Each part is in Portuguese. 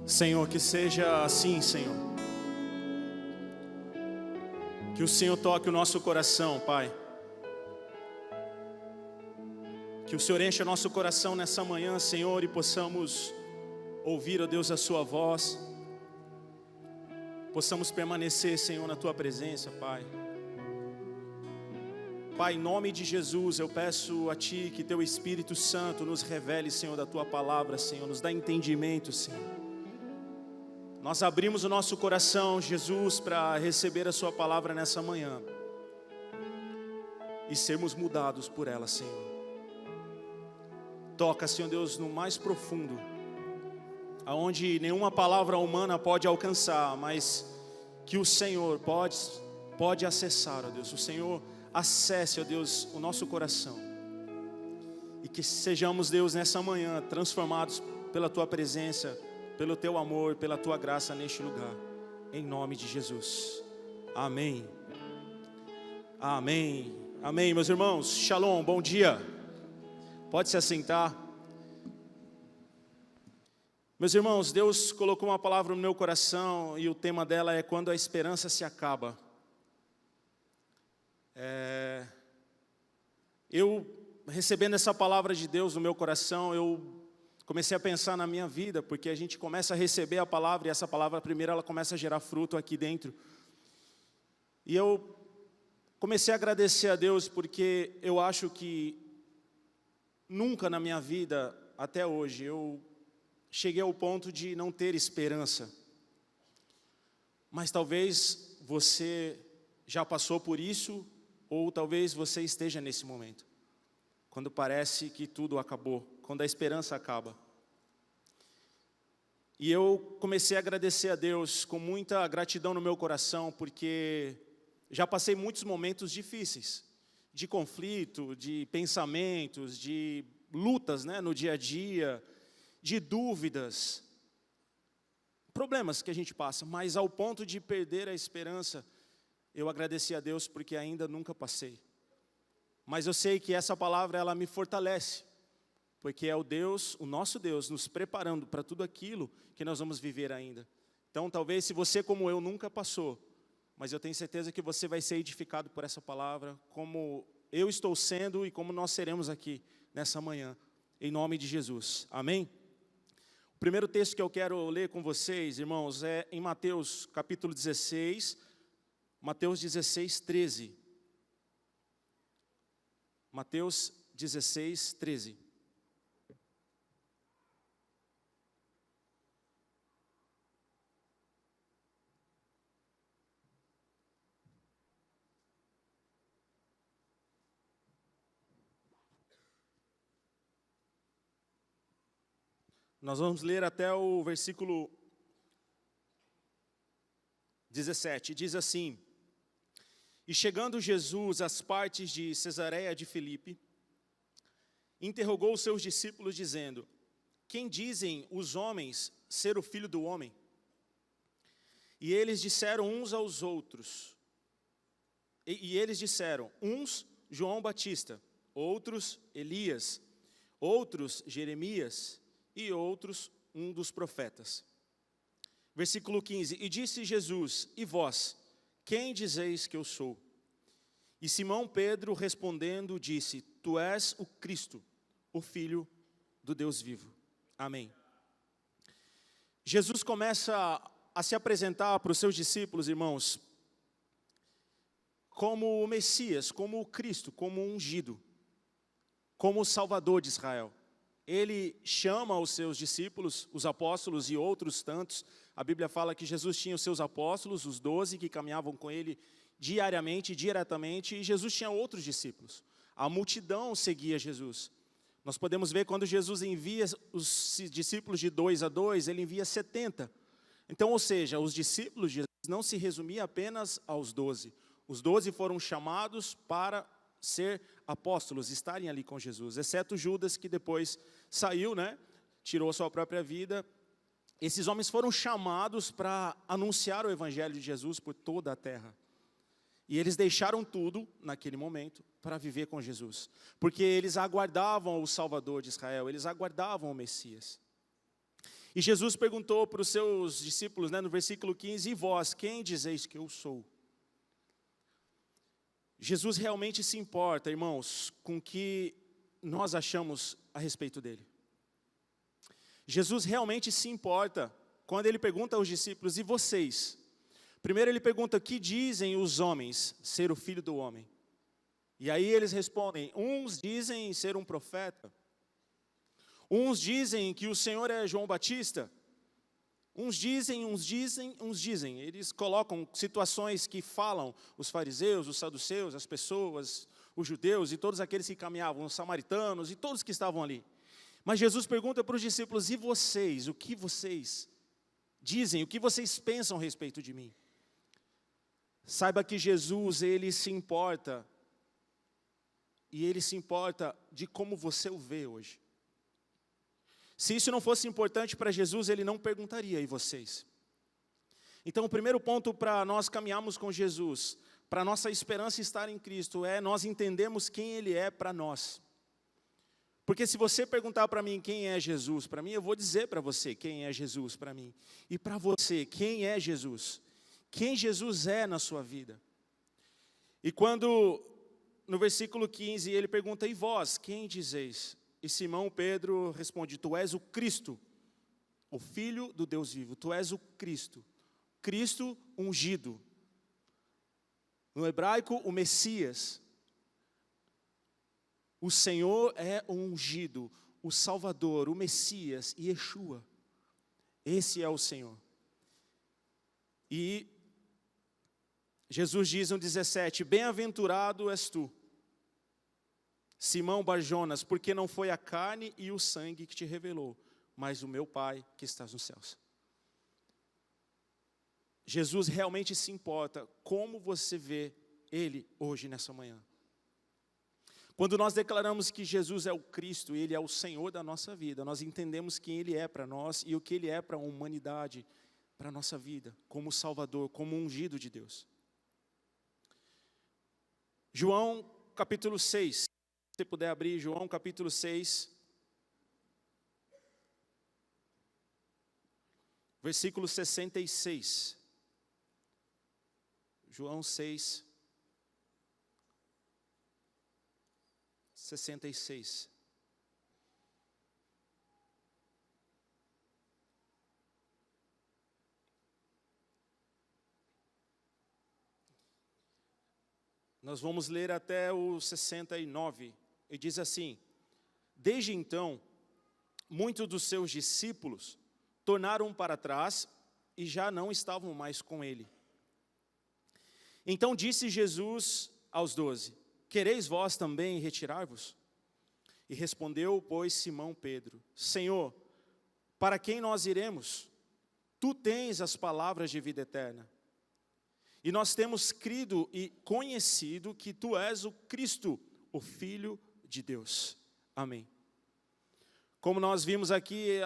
Senhor, que seja assim, Senhor. Que o Senhor toque o nosso coração, Pai. Que o Senhor encha nosso coração nessa manhã, Senhor, e possamos ouvir, ó Deus, a Sua voz. Possamos permanecer, Senhor, na Tua presença, Pai. Pai, em nome de Jesus, eu peço a Ti que Teu Espírito Santo nos revele, Senhor, da Tua palavra, Senhor, nos dá entendimento, Senhor. Nós abrimos o nosso coração, Jesus, para receber a Sua palavra nessa manhã e sermos mudados por ela, Senhor. Toca, Senhor Deus, no mais profundo, aonde nenhuma palavra humana pode alcançar, mas que o Senhor pode acessar, ó Deus. O Senhor acesse, ó Deus, o nosso coração. E que sejamos, Deus, nessa manhã, transformados pela Tua presença, pelo Teu amor, pela Tua graça neste lugar. Em nome de Jesus. Amém. Amém. Amém, meus irmãos. Shalom, bom dia. Pode se assentar. Meus irmãos, Deus colocou uma palavra no meu coração e o tema dela é quando a esperança se acaba. Eu, recebendo essa palavra de Deus no meu coração, eu comecei a pensar na minha vida, porque a gente começa a receber a palavra, e essa palavra primeiro ela começa a gerar fruto aqui dentro. E eu comecei a agradecer a Deus, porque eu acho que nunca na minha vida, até hoje, eu cheguei ao ponto de não ter esperança. Mas talvez você já passou por isso, ou talvez você esteja nesse momento, quando parece que tudo acabou, quando a esperança acaba. E eu comecei a agradecer a Deus com muita gratidão no meu coração, porque já passei muitos momentos difíceis, de conflito, de pensamentos, de lutas, né, no dia a dia, de dúvidas, problemas que a gente passa, mas ao ponto de perder a esperança, eu agradeci a Deus porque ainda nunca passei. Mas eu sei que essa palavra ela me fortalece, porque é o nosso Deus, nos preparando para tudo aquilo que nós vamos viver ainda. Então, talvez se você como eu nunca passou, mas eu tenho certeza que você vai ser edificado por essa palavra, como eu estou sendo e como nós seremos aqui nessa manhã, em nome de Jesus. Amém? O primeiro texto que eu quero ler com vocês, irmãos, é em Mateus capítulo 16, Mateus 16, 13. Mateus 16, 13. Nós vamos ler até o versículo 17. Diz assim: E chegando Jesus às partes de Cesareia de Filipe, interrogou os seus discípulos, dizendo: Quem dizem os homens ser o Filho do Homem? E eles disseram uns aos outros, eles disseram, uns João Batista, outros Elias, outros Jeremias, e outros um dos profetas. Versículo 15, e disse Jesus, e vós, quem dizeis que eu sou? E Simão Pedro respondendo disse, tu és o Cristo, o Filho do Deus vivo. Amém. Jesus começa a se apresentar para os seus discípulos, irmãos, como o Messias, como o Cristo, como o ungido, como o Salvador de Israel. Ele chama os seus discípulos, os apóstolos e outros tantos. A Bíblia fala que Jesus tinha os seus apóstolos, os 12 que caminhavam com ele diariamente, diretamente, e Jesus tinha outros discípulos. A multidão seguia Jesus. Nós podemos ver quando Jesus envia os discípulos de 2 a 2, ele envia 70. Então, ou seja, os discípulos de Jesus não se resumiam apenas aos 12. Os 12 foram chamados para ser apóstolos, estarem ali com Jesus, exceto Judas, que depois saiu, né, tirou a sua própria vida. Esses homens foram chamados para anunciar o evangelho de Jesus por toda a terra. E eles deixaram tudo, naquele momento, para viver com Jesus. Porque eles aguardavam o Salvador de Israel, eles aguardavam o Messias. E Jesus perguntou para os seus discípulos, no versículo 15, e vós, quem dizeis que eu sou? Jesus realmente se importa, irmãos, com o que nós achamos a respeito dele. Jesus realmente se importa quando ele pergunta aos discípulos, e vocês? Primeiro ele pergunta, que dizem os homens ser o Filho do Homem? E aí eles respondem, uns dizem ser um profeta, uns dizem que o Senhor é João Batista, uns dizem. Eles colocam situações que falam os fariseus, os saduceus, as pessoas, os judeus e todos aqueles que caminhavam, os samaritanos e todos que estavam ali. Mas Jesus pergunta para os discípulos, e vocês, o que vocês dizem, o que vocês pensam a respeito de mim? Saiba que Jesus, ele se importa, e ele se importa de como você o vê hoje. Se isso não fosse importante para Jesus, ele não perguntaria, e vocês? Então, o primeiro ponto para nós caminharmos com Jesus, para nossa esperança estar em Cristo, é nós entendermos quem ele é para nós. Porque se você perguntar para mim quem é Jesus para mim, eu vou dizer para você quem é Jesus para mim. E para você, quem é Jesus? Quem Jesus é na sua vida? E quando, no versículo 15, ele pergunta, e vós, quem dizeis? E Simão Pedro responde, tu és o Cristo, o Filho do Deus vivo, tu és o Cristo, Cristo ungido. No hebraico, o Messias. O Senhor é o ungido, o Salvador, o Messias, Yeshua. Esse é o Senhor. E Jesus diz no 17, bem-aventurado és tu, Simão Barjonas, porque não foi a carne e o sangue que te revelou, mas o meu Pai que estás nos céus. Jesus realmente se importa como você vê Ele hoje nessa manhã. Quando nós declaramos que Jesus é o Cristo, Ele é o Senhor da nossa vida, nós entendemos quem Ele é para nós e o que Ele é para a humanidade, para a nossa vida, como Salvador, como ungido de Deus. João capítulo 6, se você puder abrir, João capítulo 6, versículo 66. João 6, 66. Nós vamos ler até o 69, e diz assim, desde então, muitos dos seus discípulos tornaram para trás e já não estavam mais com ele. Então disse Jesus aos 12, quereis vós também retirar-vos? E respondeu, pois, Simão Pedro, Senhor, para quem nós iremos? Tu tens as palavras de vida eterna. E nós temos crido e conhecido que tu és o Cristo, o Filho de Deus. Amém. Como nós vimos aqui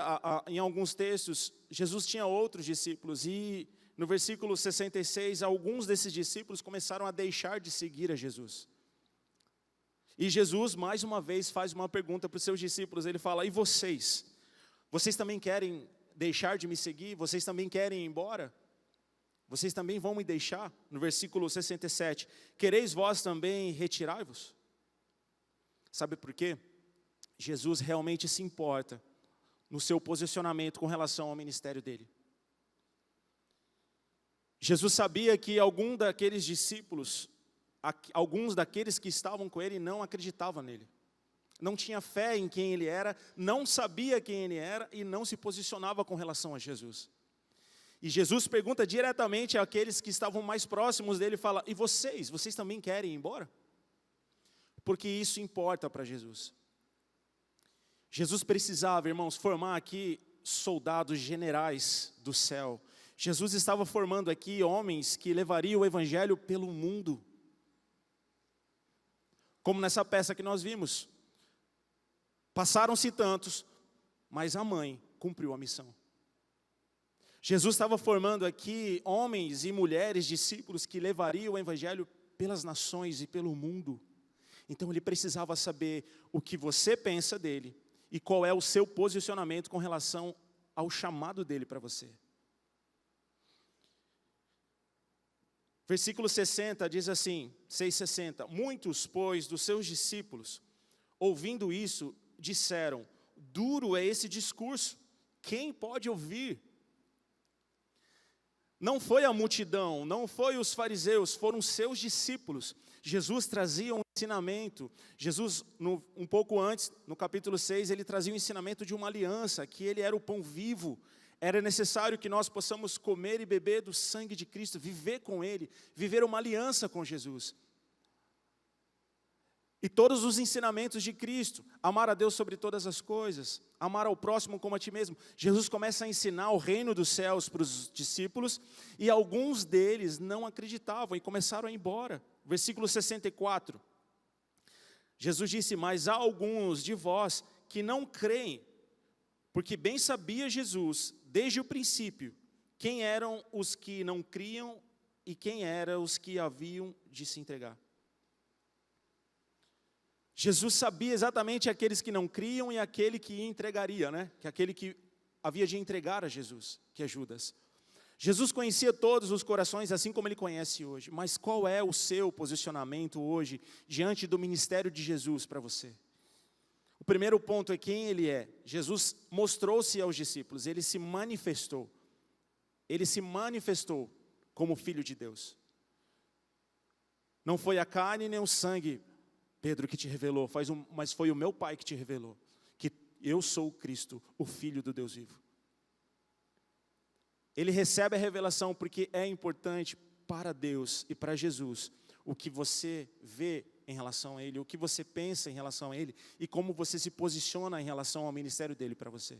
em alguns textos, Jesus tinha outros discípulos e no versículo 66, alguns desses discípulos começaram a deixar de seguir a Jesus. E Jesus, mais uma vez, faz uma pergunta para os seus discípulos, ele fala, e vocês? Vocês também querem deixar de me seguir? Vocês também querem ir embora? Vocês também vão me deixar? No versículo 67, quereis vós também retirar-vos? Sabe por quê? Jesus realmente se importa no seu posicionamento com relação ao ministério dele. Jesus sabia que alguns daqueles discípulos, alguns daqueles que estavam com ele não acreditavam nele. Não tinha fé em quem ele era, não sabia quem ele era e não se posicionava com relação a Jesus. E Jesus pergunta diretamente àqueles que estavam mais próximos dele, fala, e vocês? Vocês também querem ir embora? Porque isso importa para Jesus. Jesus precisava, irmãos, formar aqui soldados generais do céu. Jesus estava formando aqui homens que levariam o evangelho pelo mundo. Como nessa peça que nós vimos. Passaram-se tantos, mas a mãe cumpriu a missão. Jesus estava formando aqui homens e mulheres, discípulos, que levariam o evangelho pelas nações e pelo mundo. Então ele precisava saber o que você pensa dele e qual é o seu posicionamento com relação ao chamado dele para você. Versículo 60 diz assim, 6,60. Muitos, pois, dos seus discípulos, ouvindo isso, disseram, duro é esse discurso, quem pode ouvir? Não foi a multidão, não foi os fariseus, foram seus discípulos. Jesus trazia um ensinamento. Jesus, um pouco antes, no capítulo 6, ele trazia o ensinamento de uma aliança, que ele era o pão vivo. Era necessário que nós possamos comer e beber do sangue de Cristo, viver com ele, viver uma aliança com Jesus. E todos os ensinamentos de Cristo, amar a Deus sobre todas as coisas, amar ao próximo como a ti mesmo. Jesus começa a ensinar o reino dos céus para os discípulos, e alguns deles não acreditavam e começaram a ir embora. Versículo 64. Jesus disse, mas há alguns de vós que não creem, porque bem sabia Jesus, desde o princípio, quem eram os que não criam e quem eram os que haviam de se entregar. Jesus sabia exatamente aqueles que não criam e aquele que entregaria, né? Que aquele que havia de entregar a Jesus, que é Judas. Jesus conhecia todos os corações, assim como ele conhece hoje. Mas qual é o seu posicionamento hoje, diante do ministério de Jesus para você? O primeiro ponto é quem ele é. Jesus mostrou-se aos discípulos, ele se manifestou. Ele se manifestou como Filho de Deus. Não foi a carne nem o sangue, Pedro, que te revelou, mas foi o meu Pai que te revelou, que eu sou o Cristo, o Filho do Deus vivo. Ele recebe a revelação porque é importante para Deus e para Jesus o que você vê em relação a Ele, o que você pensa em relação a Ele e como você se posiciona em relação ao ministério dEle para você.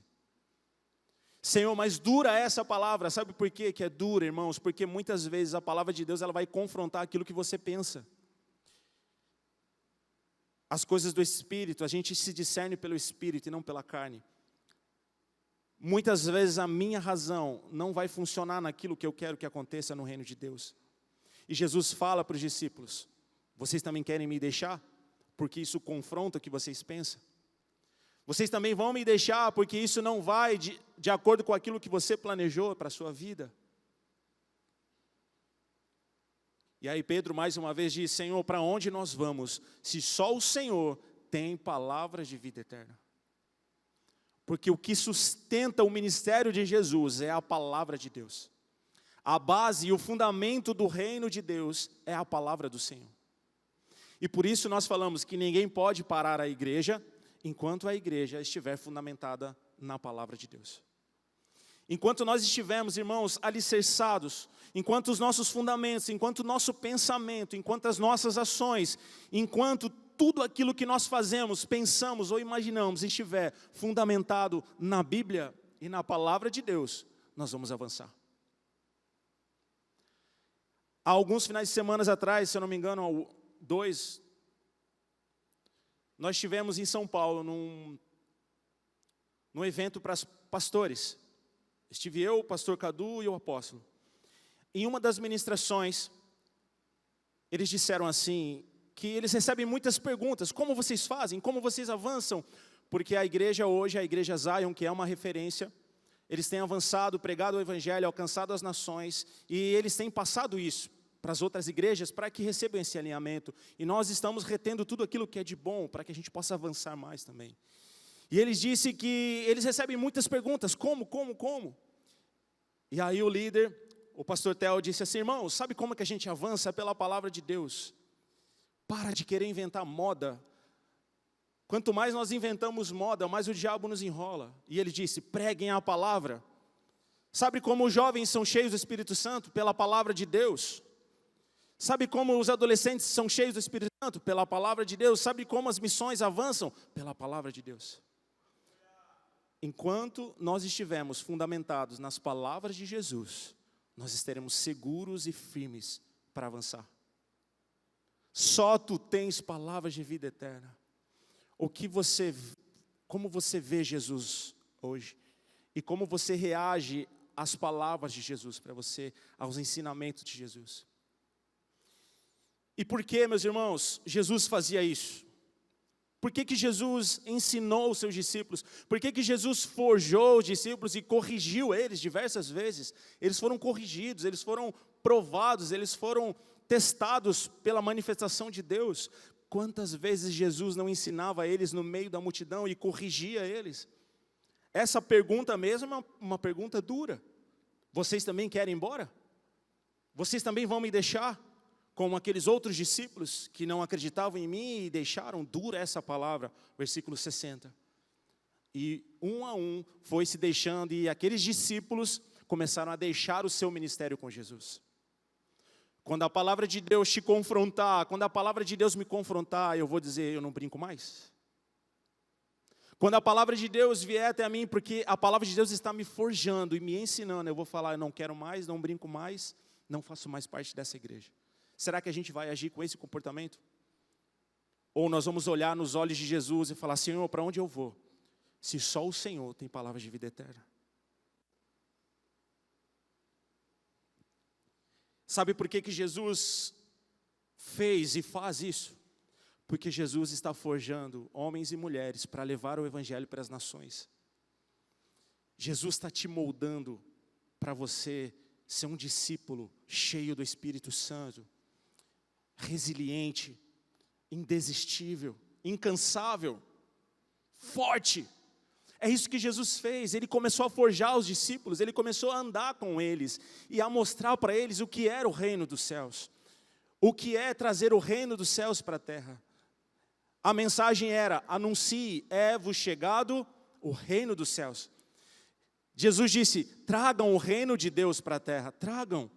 Senhor, mas dura essa palavra, sabe por quê que é dura, irmãos? Porque muitas vezes a palavra de Deus ela vai confrontar aquilo que você pensa. As coisas do Espírito, a gente se discerne pelo Espírito e não pela carne. Muitas vezes a minha razão não vai funcionar naquilo que eu quero que aconteça no reino de Deus. E Jesus fala para os discípulos, vocês também querem me deixar? Porque isso confronta o que vocês pensam. Vocês também vão me deixar porque isso não vai de acordo com aquilo que você planejou para a sua vida. E aí Pedro mais uma vez diz, Senhor, para onde nós vamos, se só o Senhor tem palavras de vida eterna? Porque o que sustenta o ministério de Jesus é a palavra de Deus. A base e o fundamento do reino de Deus é a palavra do Senhor. E por isso nós falamos que ninguém pode parar a igreja, enquanto a igreja estiver fundamentada na palavra de Deus. Enquanto nós estivermos, irmãos, alicerçados, enquanto os nossos fundamentos, enquanto o nosso pensamento, enquanto as nossas ações, enquanto tudo aquilo que nós fazemos, pensamos ou imaginamos estiver fundamentado na Bíblia e na palavra de Deus, nós vamos avançar. Há alguns finais de semana atrás, se eu não me engano, 2, nós estivemos em São Paulo num evento para pastores. Estive eu, o pastor Cadu e o apóstolo. Em uma das ministrações, eles disseram assim, que eles recebem muitas perguntas, como vocês fazem, como vocês avançam? Porque a igreja hoje, a igreja Zion, que é uma referência, eles têm avançado, pregado o evangelho, alcançado as nações, e eles têm passado isso para as outras igrejas, para que recebam esse alinhamento. E nós estamos retendo tudo aquilo que é de bom, para que a gente possa avançar mais também. E eles disseram que eles recebem muitas perguntas, como? E aí o líder, o pastor Theo disse assim, irmão, sabe como que a gente avança? Pela palavra de Deus. Para de querer inventar moda. Quanto mais nós inventamos moda, mais o diabo nos enrola. E ele disse, preguem a palavra. Sabe como os jovens são cheios do Espírito Santo? Pela palavra de Deus. Sabe como os adolescentes são cheios do Espírito Santo? Pela palavra de Deus. Sabe como as missões avançam? Pela palavra de Deus. Enquanto nós estivermos fundamentados nas palavras de Jesus, nós estaremos seguros e firmes para avançar. Só tu tens palavras de vida eterna. Como você vê Jesus hoje? E como você reage às palavras de Jesus para você, aos ensinamentos de Jesus? E por que, meus irmãos, Jesus fazia isso? Por que que Jesus ensinou os seus discípulos? Por que que Jesus forjou os discípulos e corrigiu eles diversas vezes? Eles foram corrigidos, eles foram provados, eles foram testados pela manifestação de Deus. Quantas vezes Jesus não ensinava eles no meio da multidão e corrigia eles? Essa pergunta mesmo é uma pergunta dura. Vocês também querem ir embora? Vocês também vão me deixar? Como aqueles outros discípulos que não acreditavam em mim e deixaram dura essa palavra, versículo 60. E um a um foi se deixando, e aqueles discípulos começaram a deixar o seu ministério com Jesus. Quando a palavra de Deus te confrontar, quando a palavra de Deus me confrontar, eu vou dizer, eu não brinco mais. Quando a palavra de Deus vier até a mim, porque a palavra de Deus está me forjando e me ensinando, eu vou falar, eu não quero mais, não brinco mais, não faço mais parte dessa igreja. Será que a gente vai agir com esse comportamento? Ou nós vamos olhar nos olhos de Jesus e falar, Senhor, para onde eu vou? Se só o Senhor tem palavras de vida eterna. Sabe por que que Jesus fez e faz isso? Porque Jesus está forjando homens e mulheres para levar o Evangelho para as nações. Jesus está te moldando para você ser um discípulo cheio do Espírito Santo, resiliente, indesistível, incansável, forte. É isso que Jesus fez. Ele começou a forjar os discípulos, ele começou a andar com eles e a mostrar para eles o que era o reino dos céus, o que é trazer o reino dos céus para a terra. A mensagem era, anuncie, é-vos chegado o reino dos céus. Jesus disse, tragam o reino de Deus para a terra, tragam.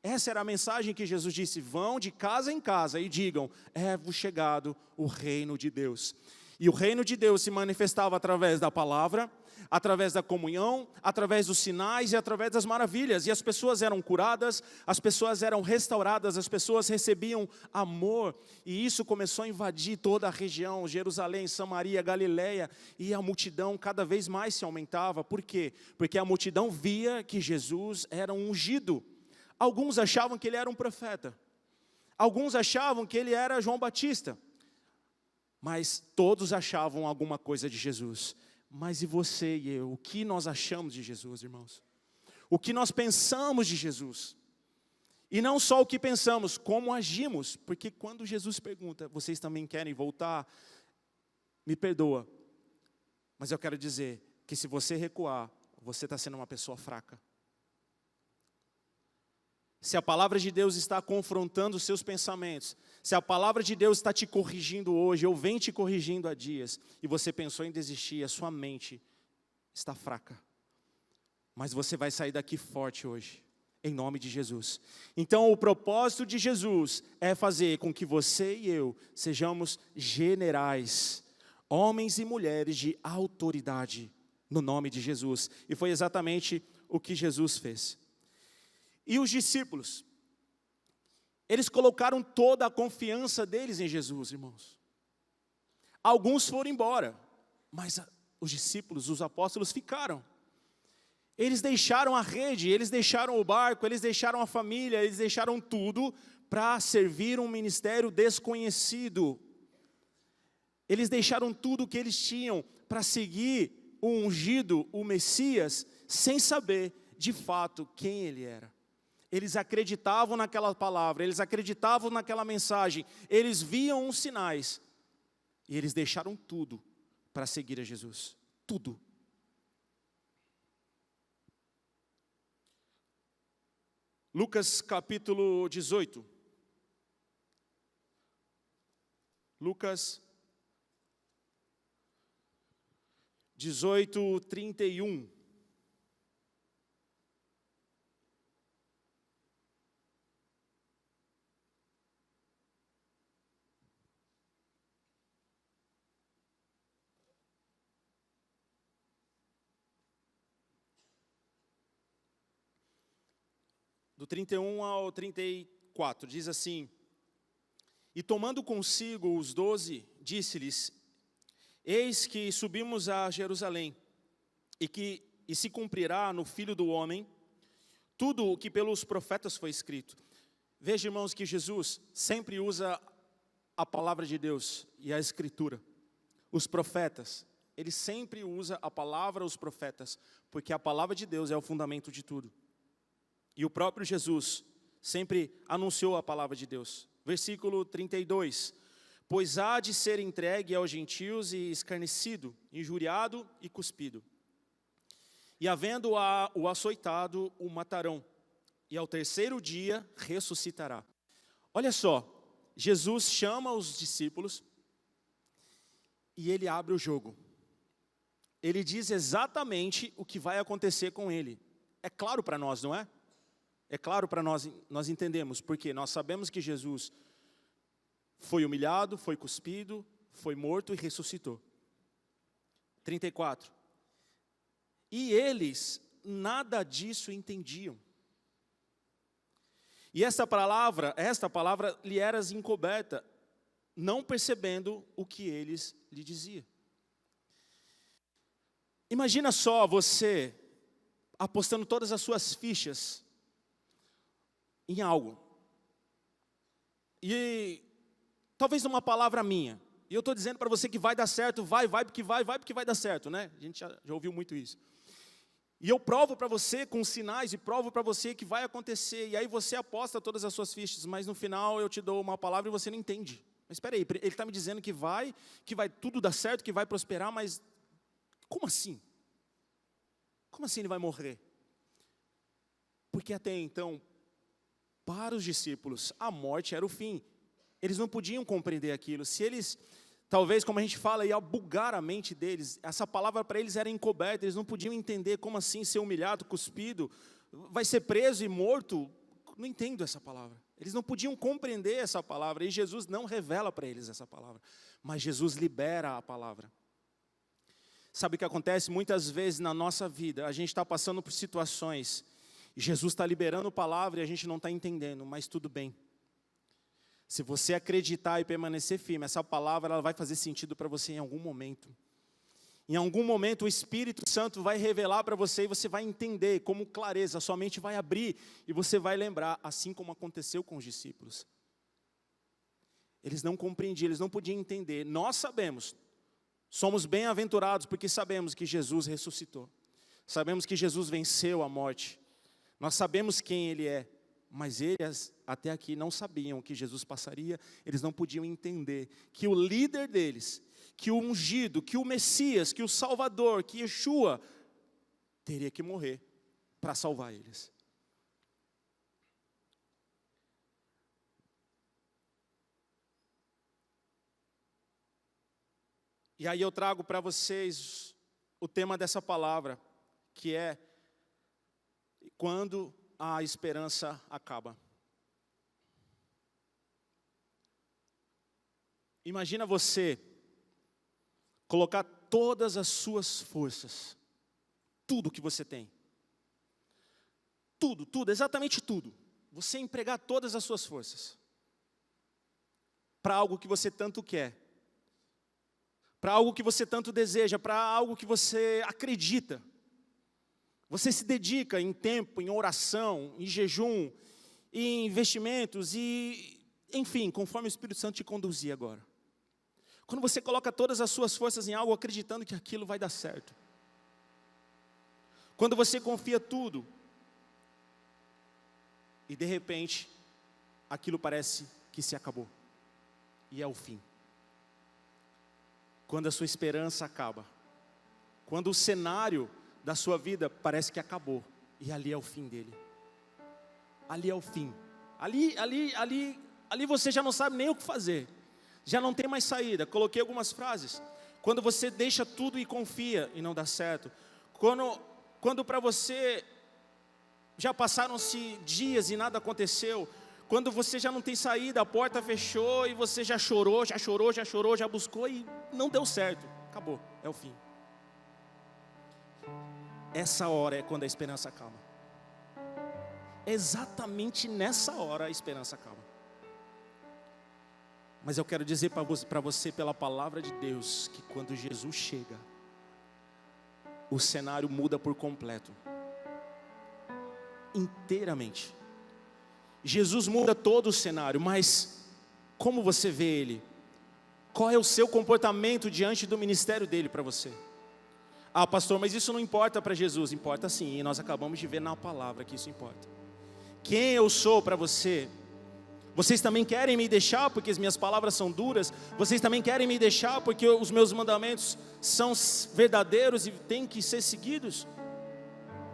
Essa era a mensagem que Jesus disse, vão de casa em casa e digam, é-vos chegado o reino de Deus. E o reino de Deus se manifestava através da palavra, através da comunhão, através dos sinais e através das maravilhas. E as pessoas eram curadas, as pessoas eram restauradas, as pessoas recebiam amor. E isso começou a invadir toda a região, Jerusalém, Samaria, Galileia. E a multidão cada vez mais se aumentava. Por quê? Porque a multidão via que Jesus era um ungido. Alguns achavam que ele era um profeta. Alguns achavam que ele era João Batista. Mas todos achavam alguma coisa de Jesus. Mas e você e eu? O que nós achamos de Jesus, irmãos? O que nós pensamos de Jesus? E não só o que pensamos, como agimos. Porque quando Jesus pergunta, vocês também querem voltar? Me perdoa. Mas eu quero dizer que se você recuar, você está sendo uma pessoa fraca. Se a palavra de Deus está confrontando os seus pensamentos, se a palavra de Deus está te corrigindo hoje, ou vem te corrigindo há dias, e você pensou em desistir, a sua mente está fraca. Mas você vai sair daqui forte hoje, em nome de Jesus. Então o propósito de Jesus é fazer com que você e eu sejamos generais, homens e mulheres de autoridade, no nome de Jesus. E foi exatamente o que Jesus fez. E os discípulos, eles colocaram toda a confiança deles em Jesus, irmãos. Alguns foram embora, mas os discípulos, os apóstolos ficaram. Eles deixaram a rede, eles deixaram o barco, eles deixaram a família, eles deixaram tudo para servir um ministério desconhecido. Eles deixaram tudo o que eles tinham para seguir o ungido, o Messias, sem saber de fato quem ele era. Eles acreditavam naquela palavra, eles acreditavam naquela mensagem, eles viam os sinais, e eles deixaram tudo para seguir a Jesus, tudo. Lucas capítulo 18. Lucas 18, 31. Do 31 ao 34, diz assim: E tomando consigo os 12, disse-lhes: Eis que subimos a Jerusalém, e se cumprirá no Filho do Homem tudo o que pelos profetas foi escrito. Veja, irmãos, que Jesus sempre usa a palavra de Deus e a Escritura. os profetas. Ele sempre usa a palavra, os profetas, porque a palavra de Deus é o fundamento de tudo. E o próprio Jesus sempre anunciou a palavra de Deus. Versículo 32. Pois há de ser entregue aos gentios e escarnecido, injuriado e cuspido. E havendo-o açoitado, o matarão. E ao terceiro dia ressuscitará. Olha só, Jesus chama os discípulos e ele abre o jogo. Ele diz exatamente o que vai acontecer com ele. É claro para nós, não é? É claro para nós, nós entendemos, porque nós sabemos que Jesus foi humilhado, foi cuspido, foi morto e ressuscitou. 34. E eles nada disso entendiam. E esta palavra lhe era encoberta, não percebendo o que eles lhe diziam. Imagina só você apostando todas as suas fichas em algo. E talvez uma palavra minha. E eu estou dizendo para você que vai dar certo, vai porque vai dar certo, né? A gente já ouviu muito isso. E eu provo para você com sinais, e provo para você que vai acontecer. E aí você aposta todas as suas fichas, mas no final eu te dou uma palavra e você não entende. Mas espera aí, ele está me dizendo que vai tudo dar certo, que vai prosperar, mas como assim? Como assim ele vai morrer? Porque até então, para os discípulos, a morte era o fim. Eles não podiam compreender aquilo. Se eles, talvez, como a gente fala, ia bugar a mente deles, essa palavra para eles era encoberta, eles não podiam entender como assim ser humilhado, cuspido, vai ser preso e morto. Não entendo essa palavra. Eles não podiam compreender essa palavra, e Jesus não revela para eles essa palavra, mas Jesus libera a palavra. Sabe o que acontece? Muitas vezes na nossa vida, a gente está passando por situações, e Jesus está liberando a palavra e a gente não está entendendo, mas tudo bem. Se você acreditar e permanecer firme, essa palavra ela vai fazer sentido para você em algum momento. Em algum momento o Espírito Santo vai revelar para você e você vai entender como clareza, a sua mente vai abrir e você vai lembrar, assim como aconteceu com os discípulos. Eles não compreendiam, eles não podiam entender. Nós sabemos, somos bem-aventurados porque sabemos que Jesus ressuscitou. Sabemos que Jesus venceu a morte. Nós sabemos quem Ele é. Mas eles até aqui não sabiam que Jesus passaria, eles não podiam entender que o líder deles, que o ungido, que o Messias, que o Salvador, que Yeshua, teria que morrer para salvar eles. E aí eu trago para vocês o tema dessa palavra, que é quando a esperança acaba. Imagina você colocar todas as suas forças, tudo que você tem, tudo, exatamente tudo, você empregar todas as suas forças para algo que você tanto quer, para algo que você tanto deseja, para algo que você acredita. Você se dedica em tempo, em oração, em jejum, em investimentos e, enfim, conforme o Espírito Santo te conduzir agora. Quando você coloca todas as suas forças em algo, acreditando que aquilo vai dar certo. Quando você confia tudo, e de repente, aquilo parece que se acabou. E é o fim. Quando a sua esperança acaba. Quando o cenário da sua vida parece que acabou, e ali é o fim dele. Ali é o fim. Ali você já não sabe nem o que fazer. Já não tem mais saída. Coloquei algumas frases. Quando você deixa tudo e confia e não dá certo. Quando para você já passaram-se dias e nada aconteceu. Quando você já não tem saída, a porta fechou e você já chorou, já buscou e não deu certo. Acabou, é o fim. Essa hora é quando a esperança acaba. Exatamente nessa hora a esperança acaba. Mas eu quero dizer para você pela palavra de Deus, que quando Jesus chega, o cenário muda por completo. Inteiramente. Jesus muda todo o cenário, mas como você vê Ele? Qual é o seu comportamento diante do ministério dele para você? Ah, pastor, mas isso não importa para Jesus. Importa sim, e nós acabamos de ver na palavra que isso importa. Quem eu sou para você? Vocês também querem me deixar porque as minhas palavras são duras? Vocês também querem me deixar porque os meus mandamentos são verdadeiros e têm que ser seguidos?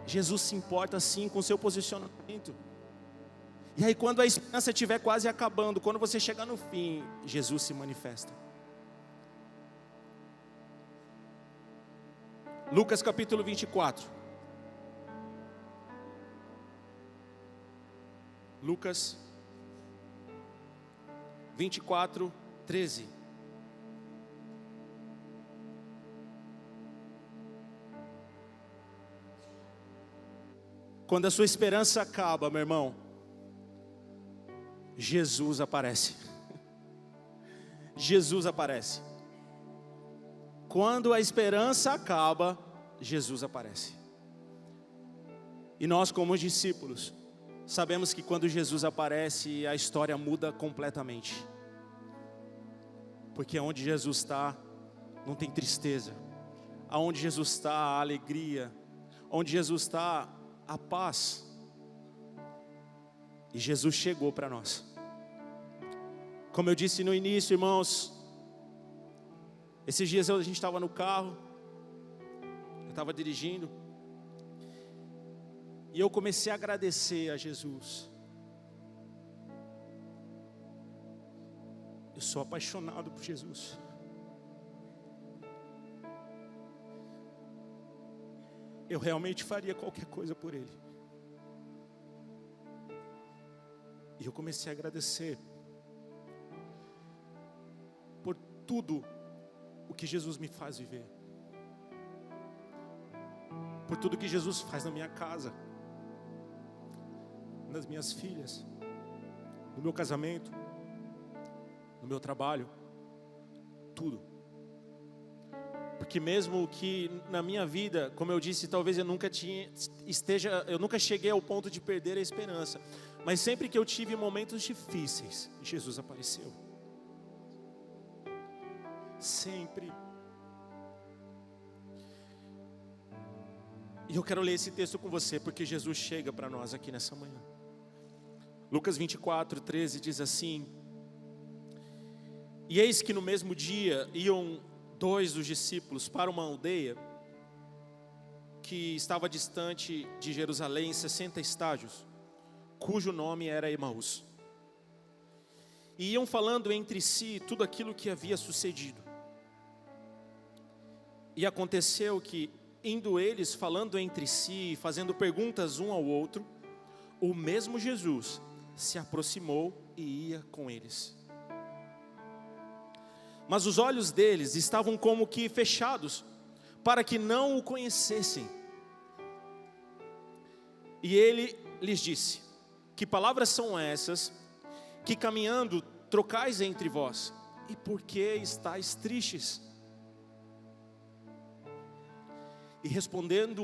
Jesus se importa sim com o seu posicionamento. E aí quando a esperança estiver quase acabando, quando você chegar no fim, Jesus se manifesta. Lucas capítulo 24. Lucas 24, 13. Quando a sua esperança acaba, meu irmão, Jesus aparece. Jesus aparece. Quando a esperança acaba, Jesus aparece. E nós, como discípulos, sabemos que quando Jesus aparece, a história muda completamente. Porque onde Jesus está, não tem tristeza. Aonde Jesus está, a alegria. Onde Jesus está, a paz. E Jesus chegou para nós. Como eu disse no início, irmãos, esses dias a gente estava no carro, eu estava dirigindo, e eu comecei a agradecer a Jesus. Eu sou apaixonado por Jesus. Eu realmente faria qualquer coisa por Ele. E eu comecei a agradecer por tudo o que Jesus me faz viver, por tudo que Jesus faz na minha casa, nas minhas filhas, no meu casamento, no meu trabalho, tudo. Porque mesmo que na minha vida, como eu disse, talvez eu nunca cheguei ao ponto de perder a esperança, mas sempre que eu tive momentos difíceis, Jesus apareceu. Sempre. E eu quero ler esse texto com você, porque Jesus chega para nós aqui nessa manhã. Lucas 24, 13 diz assim: E eis que no mesmo dia iam 2 dos discípulos para uma aldeia que estava distante de Jerusalém 60 estádios, cujo nome era Emaús. E iam falando entre si tudo aquilo que havia sucedido. E aconteceu que, indo eles falando entre si, fazendo perguntas um ao outro, o mesmo Jesus se aproximou e ia com eles. Mas os olhos deles estavam como que fechados, para que não o conhecessem. E ele lhes disse: Que palavras são essas, que caminhando trocais entre vós? E por que estáis tristes? E respondendo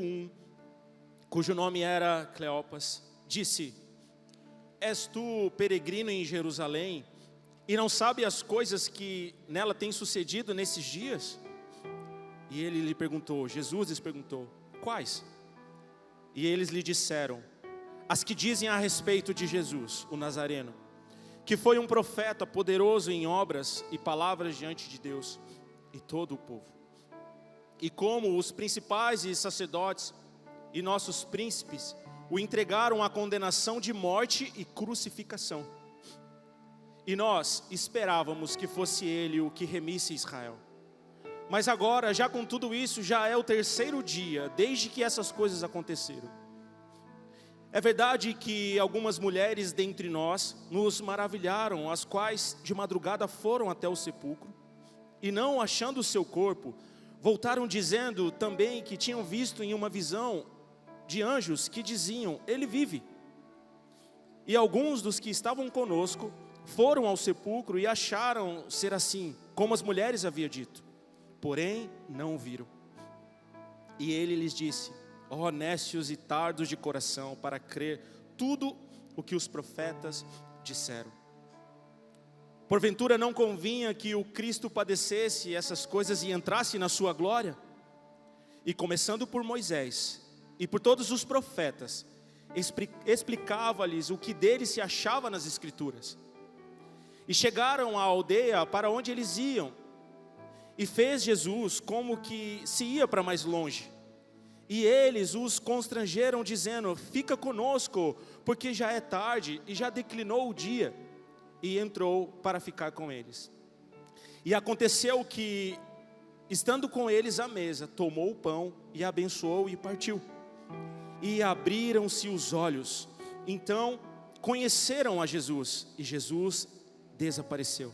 cujo nome era Cleopas, disse: És tu peregrino em Jerusalém, e não sabe as coisas que nela têm sucedido nesses dias? E ele lhe perguntou, Jesus lhes perguntou: Quais? E eles lhe disseram: As que dizem a respeito de Jesus, o Nazareno, que foi um profeta poderoso em obras e palavras diante de Deus e todo o povo. E como os principais e sacerdotes e nossos príncipes o entregaram à condenação de morte e crucificação. E nós esperávamos que fosse ele o que remisse Israel. Mas agora, já com tudo isso, já é o 3º dia desde que essas coisas aconteceram. É verdade que algumas mulheres dentre nós nos maravilharam, as quais de madrugada foram até o sepulcro, e não achando o seu corpo, voltaram dizendo também que tinham visto em uma visão de anjos que diziam: Ele vive. E alguns dos que estavam conosco foram ao sepulcro e acharam ser assim, como as mulheres haviam dito, porém não o viram. E ele lhes disse: Ó nécios e tardos de coração, para crer tudo o que os profetas disseram. Porventura não convinha que o Cristo padecesse essas coisas e entrasse na sua glória? E começando por Moisés e por todos os profetas, explicava-lhes o que dele se achava nas Escrituras. E chegaram à aldeia para onde eles iam, e fez Jesus como que se ia para mais longe. E eles os constrangeram, dizendo: fica conosco, porque já é tarde e já declinou o dia. E entrou para ficar com eles. E aconteceu que, estando com eles à mesa, tomou o pão e abençoou e partiu. E abriram-se os olhos. Então conheceram a Jesus, e Jesus desapareceu.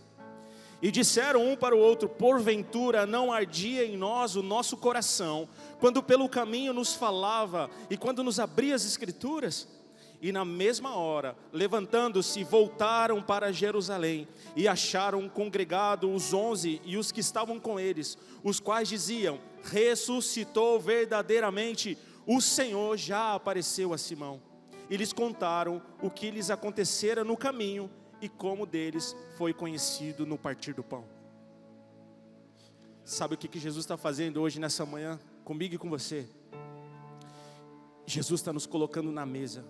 E disseram um para o outro: porventura não ardia em nós o nosso coração, quando pelo caminho nos falava, e quando nos abria as Escrituras? E na mesma hora, levantando-se, voltaram para Jerusalém, e acharam congregado os 11 e os que estavam com eles, os quais diziam: ressuscitou verdadeiramente, o Senhor já apareceu a Simão. E lhes contaram o que lhes acontecera no caminho, e como deles foi conhecido no partir do pão. Sabe o que Jesus está fazendo hoje nessa manhã, comigo e com você? Jesus está nos colocando na mesa.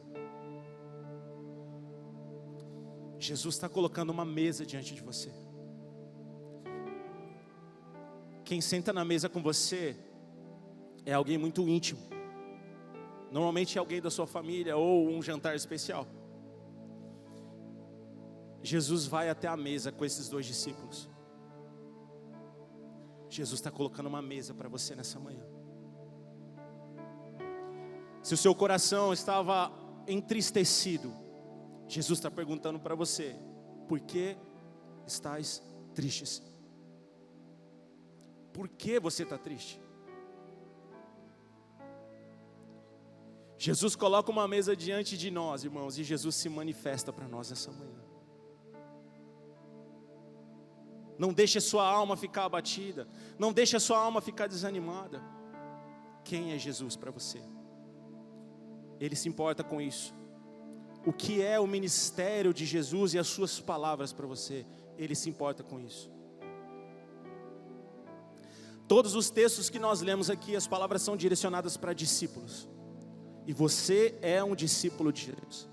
Jesus está colocando uma mesa diante de você. Quem senta na mesa com você é alguém muito íntimo. Normalmente é alguém da sua família ou um jantar especial. Jesus vai até a mesa com esses 2 discípulos. Jesus está colocando uma mesa para você nessa manhã. Se o seu coração estava entristecido, Jesus está perguntando para você: por que estás tristes? Por que você está triste? Jesus coloca uma mesa diante de nós, irmãos, e Jesus se manifesta para nós essa manhã. Não deixe a sua alma ficar abatida, não deixe a sua alma ficar desanimada. Quem é Jesus para você? Ele se importa com isso. O que é o ministério de Jesus e as suas palavras para você? Ele se importa com isso. Todos os textos que nós lemos aqui, as palavras são direcionadas para discípulos. E você é um discípulo de Jesus.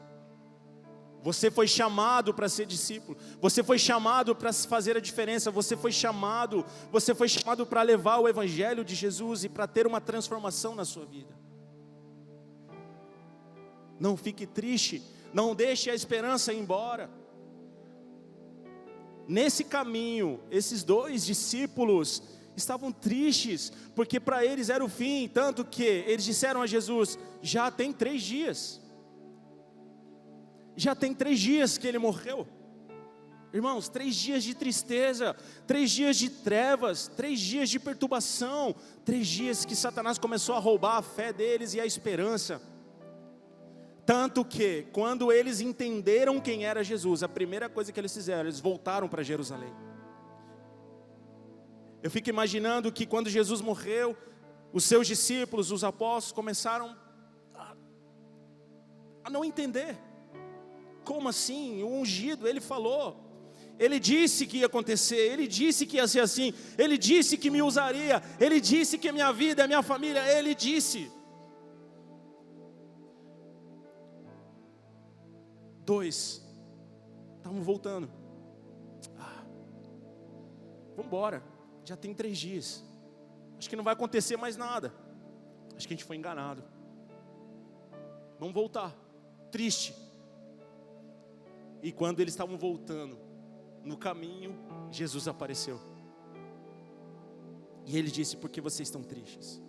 Você foi chamado para ser discípulo. Você foi chamado para fazer a diferença. Você foi chamado para levar o evangelho de Jesus e para ter uma transformação na sua vida. Não fique triste. Não deixe a esperança ir embora. Nesse caminho, esses 2 discípulos estavam tristes, porque para eles era o fim, tanto que eles disseram a Jesus: já tem 3 dias. Já tem 3 dias que ele morreu. Irmãos, 3 dias de tristeza, 3 dias de trevas, 3 dias de perturbação, 3 dias que Satanás começou a roubar a fé deles e a esperança. Tanto que, quando eles entenderam quem era Jesus, a primeira coisa que eles fizeram, eles voltaram para Jerusalém. Eu fico imaginando que quando Jesus morreu, os seus discípulos, os apóstolos, começaram a não entender. Como assim? O ungido, ele falou. Ele disse que ia acontecer, ele disse que ia ser assim, ele disse que me usaria, ele disse que a minha vida, a minha família, ele disse. 2 estavam voltando. Vamos embora, já tem 3 dias. Acho que não vai acontecer mais nada. Acho que a gente foi enganado. Vamos voltar. Triste. E quando eles estavam voltando, no caminho, Jesus apareceu. E ele disse: por que vocês estão tristes?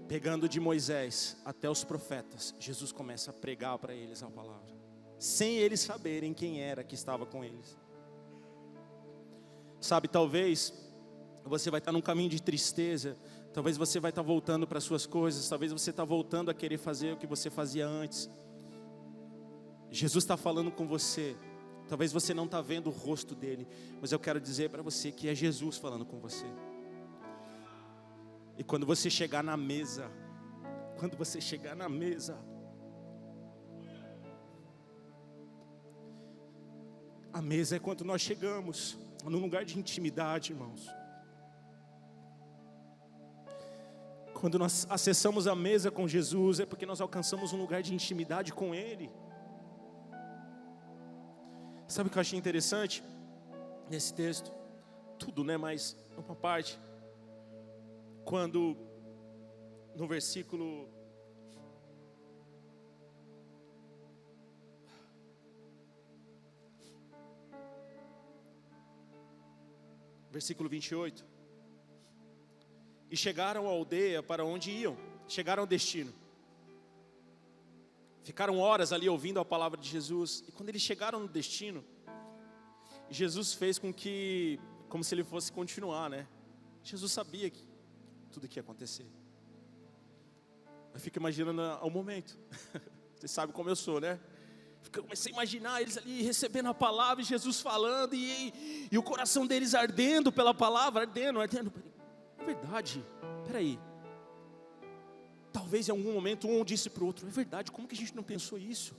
Pegando de Moisés até os profetas, Jesus começa a pregar para eles a palavra, sem eles saberem quem era que estava com eles. Sabe, talvez você vai estar num caminho de tristeza, talvez você vai estar voltando para as suas coisas, talvez você está voltando a querer fazer o que você fazia antes. Jesus está falando com você, talvez você não está vendo o rosto dele, mas eu quero dizer para você que é Jesus falando com você. E quando você chegar na mesa, A mesa é quando nós chegamos num lugar de intimidade, irmãos. Quando nós acessamos a mesa com Jesus, é porque nós alcançamos um lugar de intimidade com Ele. Sabe o que eu achei interessante nesse texto? Tudo, né? Mas uma parte. Quando no versículo 28. E chegaram à aldeia para onde iam. Chegaram ao destino. Ficaram horas ali ouvindo a palavra de Jesus. E quando eles chegaram no destino, Jesus fez com que, como se ele fosse continuar, né? Jesus sabia que tudo que ia acontecer. Eu fico imaginando o momento. Você sabe como eu sou, né? Eu comecei a imaginar eles ali recebendo a palavra, e Jesus falando, e o coração deles ardendo pela palavra, ardendo. É verdade, peraí. Talvez em algum momento um disse para o outro, é verdade, como que a gente não pensou isso?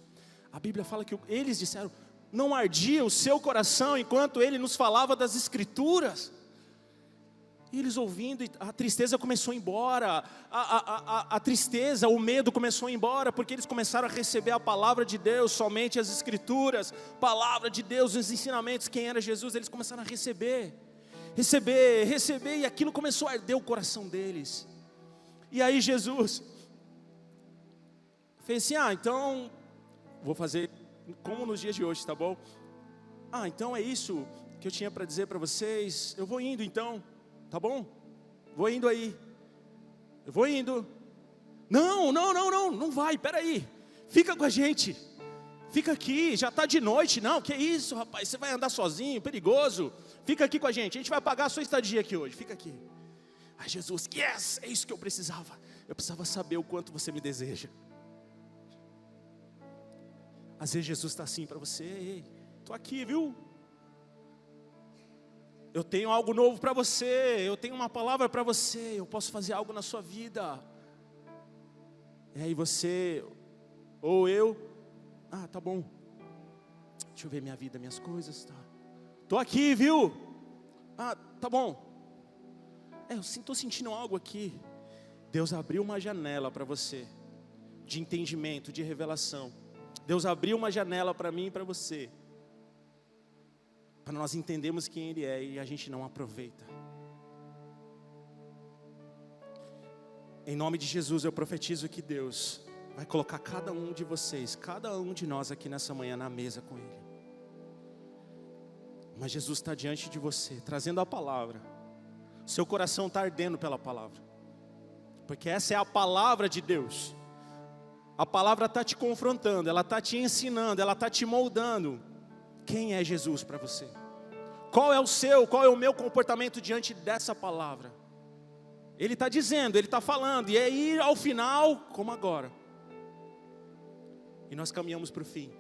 A Bíblia fala que eles disseram, não ardia o seu coração enquanto ele nos falava das Escrituras. E eles ouvindo, a tristeza começou a ir embora, a tristeza, o medo começou a ir embora, porque eles começaram a receber a palavra de Deus, somente as Escrituras, palavra de Deus, os ensinamentos, quem era Jesus, eles começaram a receber, e aquilo começou a arder o coração deles. E aí Jesus fez assim, então, vou fazer como nos dias de hoje, tá bom? Então é isso que eu tinha para dizer para vocês, eu vou indo então. Tá bom? Vou indo aí. Eu vou indo. Não vai, peraí. Fica com a gente. Fica aqui, já está de noite. Não, que isso, rapaz, você vai andar sozinho, perigoso. Fica aqui com a gente vai pagar a sua estadia aqui hoje, fica aqui. Ai, Jesus, yes, é isso que eu precisava. Eu precisava saber o quanto você me deseja. Às vezes Jesus está assim para você, ei, estou aqui, viu? Eu tenho algo novo para você, eu tenho uma palavra para você, eu posso fazer algo na sua vida. E aí você, ou eu, tá bom, deixa eu ver minha vida, minhas coisas, tá. Tô aqui, viu? Tá bom. Eu estou sentindo algo aqui. Deus abriu uma janela para você, de entendimento, de revelação. Deus abriu uma janela para mim e para você, para nós entendermos quem Ele é e a gente não aproveita. Em nome de Jesus eu profetizo que Deus vai colocar cada um de vocês, cada um de nós aqui nessa manhã na mesa com Ele. Mas Jesus está diante de você, trazendo a palavra. Seu coração está ardendo pela palavra, porque essa é a palavra de Deus. A palavra está te confrontando, ela está te ensinando, ela está te moldando. Quem é Jesus para você? Qual é o meu comportamento diante dessa palavra? Ele está dizendo, Ele está falando, e aí ao final, como agora? E nós caminhamos para o fim.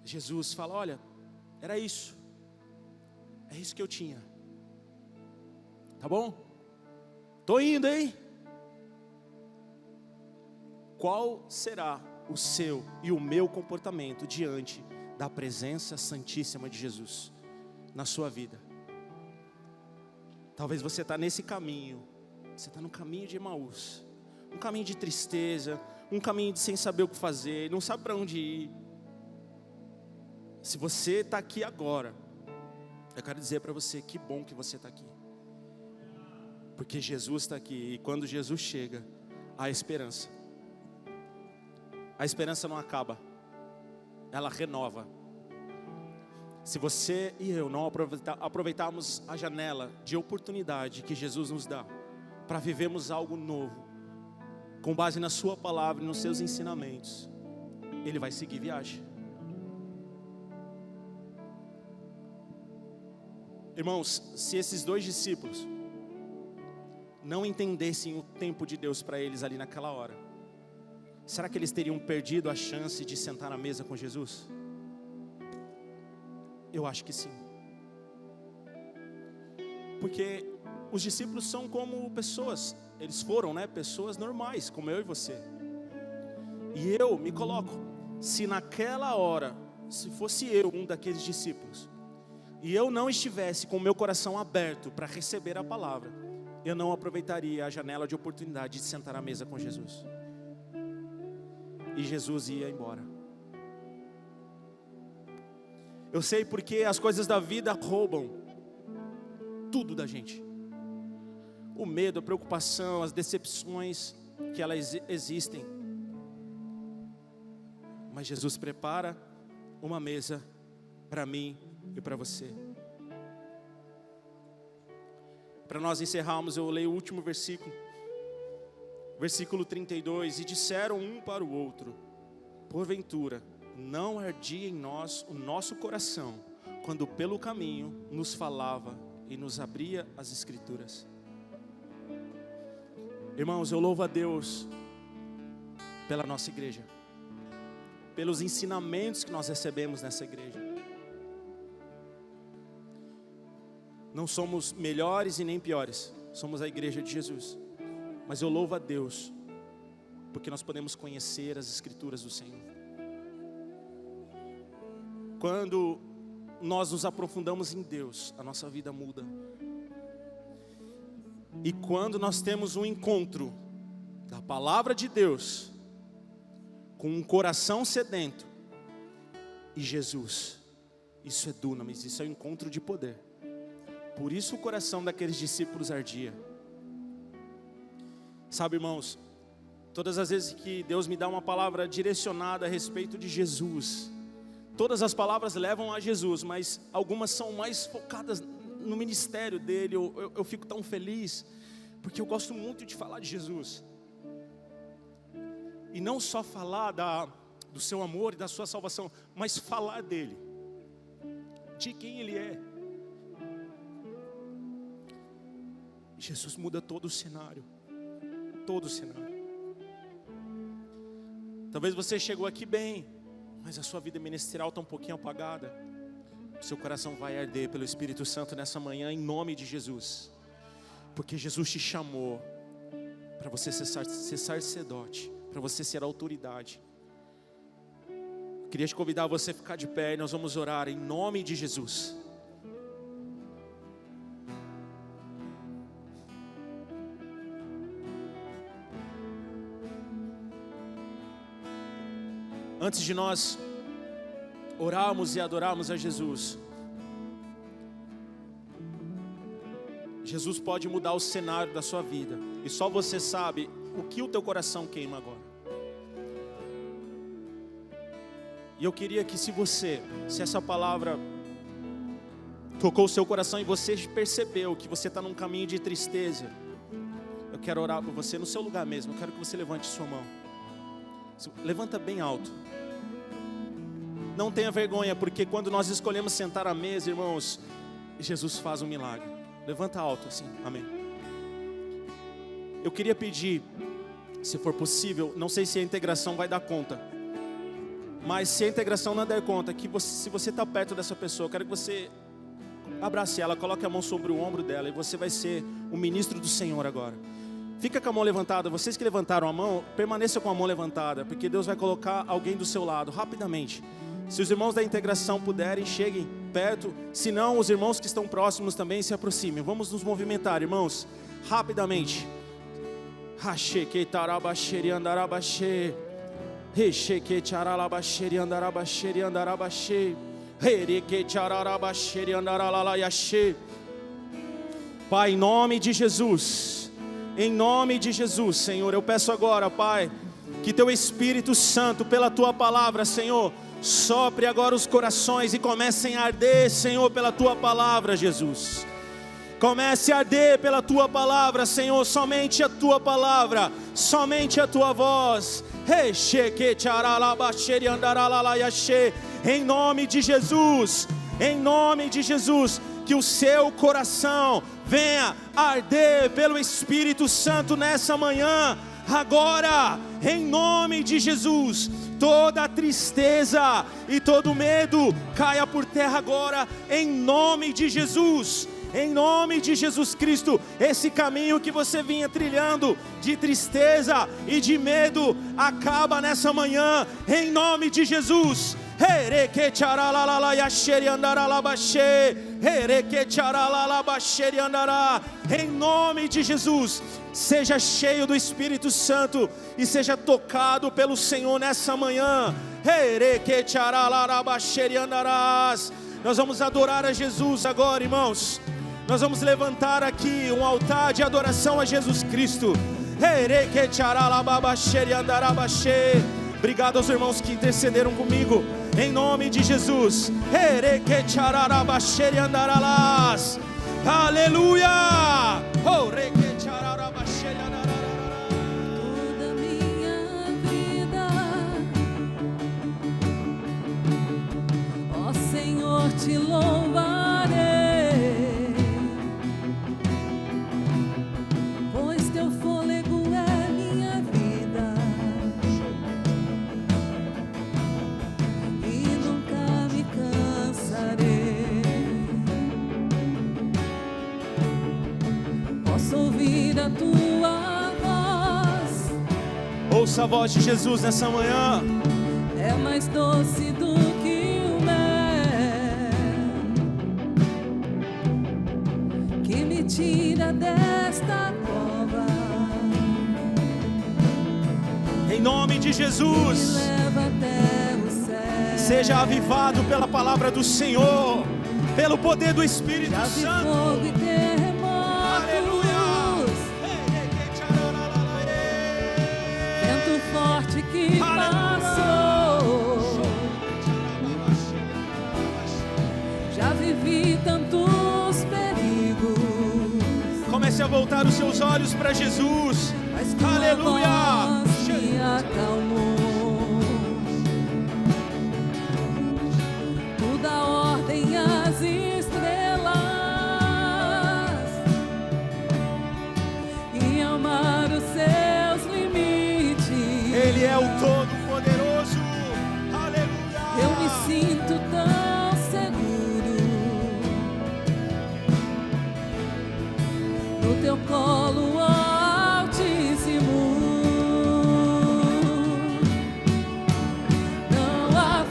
Jesus fala, olha, era isso. É isso que eu tinha. Tá bom? Tô indo, hein? Qual será o seu e o meu comportamento diante da presença santíssima de Jesus na sua vida? Talvez você está nesse caminho, você está no caminho de Emaús, um caminho de tristeza, um caminho de sem saber o que fazer, não sabe para onde ir. Se você está aqui agora, eu quero dizer para você, que bom que você está aqui, porque Jesus está aqui, e quando Jesus chega, há esperança. A esperança não acaba, ela renova. Se você e eu não aproveitarmos a janela de oportunidade que Jesus nos dá para vivermos algo novo, com base na sua palavra e nos seus ensinamentos, Ele vai seguir viagem. Irmãos, se esses dois discípulos não entendessem o tempo de Deus para eles ali naquela hora, será que eles teriam perdido a chance de sentar na mesa com Jesus? Eu acho que sim. Porque os discípulos são como pessoas, eles foram, pessoas normais, como eu e você. E eu me coloco, se naquela hora, se fosse eu um daqueles discípulos, e eu não estivesse com o meu coração aberto para receber a palavra, eu não aproveitaria a janela de oportunidade de sentar à mesa com Jesus. E Jesus ia embora. Eu sei porque as coisas da vida roubam tudo da gente. O medo, a preocupação, as decepções que elas existem. Mas Jesus prepara uma mesa para mim e para você. Para nós encerrarmos, eu leio o último versículo. Versículo 32. E disseram um para o outro: porventura, não ardia em nós o nosso coração, quando pelo caminho nos falava e nos abria as Escrituras. Irmãos, eu louvo a Deus pela nossa igreja, pelos ensinamentos que nós recebemos nessa igreja. Não somos melhores e nem piores, somos a igreja de Jesus. Mas eu louvo a Deus, porque nós podemos conhecer as Escrituras do Senhor. Quando nós nos aprofundamos em Deus, a nossa vida muda. E quando nós temos um encontro da palavra de Deus, com um coração sedento, e Jesus, isso é dunamis, isso é um encontro de poder. Por isso o coração daqueles discípulos ardia. Sabe, irmãos, todas as vezes que Deus me dá uma palavra direcionada a respeito de Jesus, todas as palavras levam a Jesus, mas algumas são mais focadas no ministério dele. Eu fico tão feliz, porque eu gosto muito de falar de Jesus. E não só falar do seu amor e da sua salvação, mas falar dele, de quem ele é. Jesus muda todo o cenário. Todo o cenário. Talvez você chegou aqui bem, mas a sua vida ministerial está um pouquinho apagada. O seu coração vai arder pelo Espírito Santo nessa manhã, em nome de Jesus. Porque Jesus te chamou para você ser sacerdote, para você ser autoridade. Eu queria te convidar a você ficar de pé e nós vamos orar em nome de Jesus. Antes de nós orarmos e adorarmos a Jesus, Jesus pode mudar o cenário da sua vida. E só você sabe o que o teu coração queima agora. E eu queria que se essa palavra tocou o seu coração e você percebeu que você está num caminho de tristeza, eu quero orar por você no seu lugar mesmo. Eu quero que você levante sua mão. Levanta bem alto. Não tenha vergonha, porque quando nós escolhemos sentar à mesa, irmãos, Jesus faz um milagre. Levanta alto assim, amém. Eu queria pedir, se for possível, não sei se a integração vai dar conta, mas se a integração não der conta, se você está perto dessa pessoa, eu quero que você abrace ela, coloque a mão sobre o ombro dela, e você vai ser o ministro do Senhor agora. Fica com a mão levantada. Vocês que levantaram a mão, permaneçam com a mão levantada, porque Deus vai colocar alguém do seu lado, rapidamente. Se os irmãos da integração puderem, cheguem perto. Se não, os irmãos que estão próximos também se aproximem. Vamos nos movimentar, irmãos, rapidamente. Pai, em nome de Jesus, em nome de Jesus, Senhor, eu peço agora, Pai, que Teu Espírito Santo, pela Tua palavra, Senhor, sopre agora os corações e comecem a arder, Senhor, pela Tua palavra, Jesus. Comece a arder pela Tua palavra, Senhor, somente a Tua palavra, somente a Tua voz. Em nome de Jesus, em nome de Jesus, que o seu coração venha arder pelo Espírito Santo nessa manhã, agora, em nome de Jesus. Toda tristeza e todo medo caia por terra agora, em nome de Jesus. Em nome de Jesus Cristo, esse caminho que você vinha trilhando de tristeza e de medo acaba nessa manhã, em nome de Jesus. Em nome de Jesus, seja cheio do Espírito Santo e seja tocado pelo Senhor nessa manhã. Nós vamos adorar a Jesus agora, irmãos. Nós vamos levantar aqui um altar de adoração a Jesus Cristo. Obrigado aos irmãos que intercederam comigo. Em nome de Jesus. Aleluia. Toda minha vida, ó Senhor, te louvarei, pois teu fôlego é minha vida e nunca me cansarei. Posso ouvir a tua voz. Ouça a voz de Jesus nessa manhã. É mais doce do que o mel, que me tira desta cova, Em nome de me Jesus. leva até o céu. Seja avivado pela palavra do Senhor, pelo poder do Espírito Já vi Santo. fogo e terremotos, vento forte que passou. Já vivi tantos perigos, Comece a voltar os seus olhos para Jesus. mas tua Aleluia. voz me acalmou. Tu dá ordem às estrelas e amar os seus limites. Ele é o Todo-Poderoso. Aleluia. Eu me sinto tão seguro no teu colo, ó Altíssimo. Não há